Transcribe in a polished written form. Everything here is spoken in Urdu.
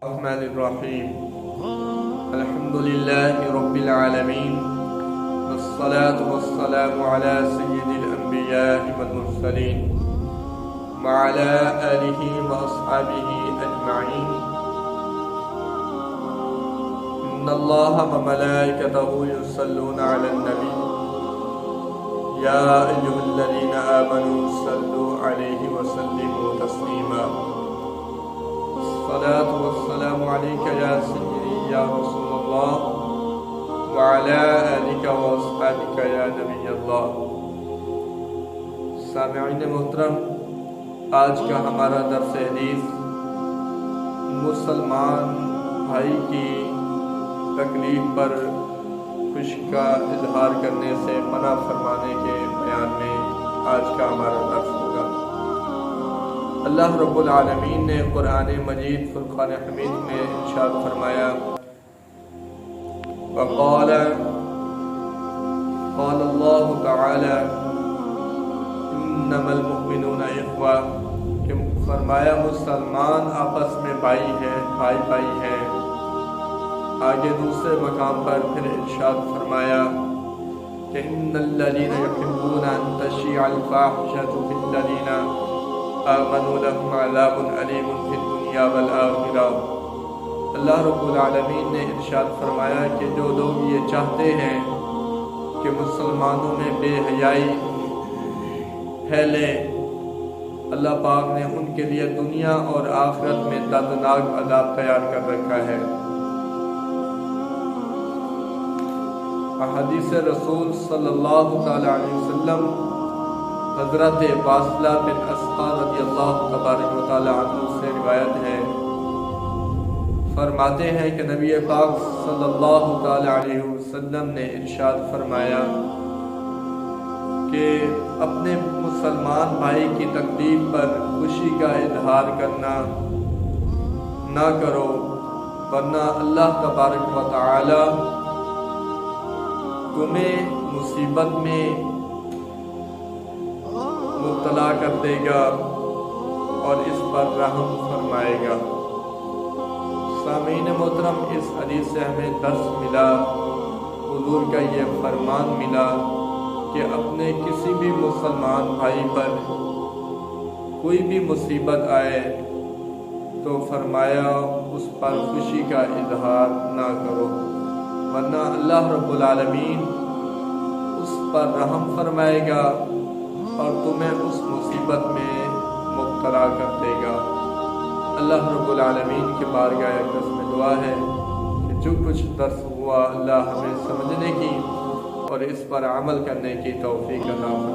الرحمن الرحيم الحمد لله رب العالمين والصلاة والسلام على سيد الأنبياء والمرسلين وعلى آله وأصحابه أجمعين إن الله وملائكته يصلون على النبي يا أيها الذين آمنوا صلوا عليه وسلموا تسليما الصلاة والسلام عليك يا سيدي يا رسول الله وعلى آلك وأصحابك يا نبی اللہ۔ سامعین محترم، آج کا ہمارا درس حدیث مسلمان بھائی کی تکلیف پر خوشی کا اظہار کرنے سے منع فرمانے کے بیان میں آج کا ہمارا درس ہوگا۔ اللہ رب العالمین نے قرآن مجید فرقان حمید میں ارشاد فرمایا، وقال اللہ تعالی انما المؤمنون اخوہ، کہ فرمایا مسلمان آپس میں بھائی ہیں۔ آگے دوسرے مقام پر پھر ارشاد فرمایا کہ ان الذین یحبون ان تشیع الفاحشۃ فی الذین آمنوا لهم عذاب علیم فی الدنیا والآخرہ۔ اللہ رب العالمین نے ارشاد فرمایا کہ جو لوگ یہ چاہتے ہیں کہ مسلمانوں میں بے حیائی پھیلے، اللہ پاک نے ان کے لیے دنیا اور آخرت میں دردناک عذاب تیار کر رکھا ہے۔ احادیث رسول صلی اللہ تعالی علیہ وسلم حضرت واصلہ بن اسقع رضی اللہ تبارک و تعالی عنہ سے روایت ہے، فرماتے ہیں کہ نبی پاک صلی اللہ تعالی علیہ وسلم نے ارشاد فرمایا کہ اپنے مسلمان بھائی کی تکلیف پر خوشی کا اظہار کرنا نہ کرو، ورنہ اللہ تبارک و تعالی تمہیں مصیبت میں مبتلا کر دے گا اور اس پر رحم فرمائے گا۔ سامعین محترم، اس حدیث سے ہمیں درس ملا، حضور کا یہ فرمان ملا کہ اپنے کسی بھی مسلمان بھائی پر کوئی بھی مصیبت آئے تو فرمایا اس پر خوشی کا اظہار نہ کرو، ورنہ اللہ رب العالمین اس پر رحم فرمائے گا اور تمہیں اس مصیبت میں مبتلا کر دے گا۔ اللہ رب العالمین کے بارگاہ اقدس میں دعا ہے کہ جو کچھ درس ہوا اللہ ہمیں سمجھنے کی اور اس پر عمل کرنے کی توفیق عطا فرمائے۔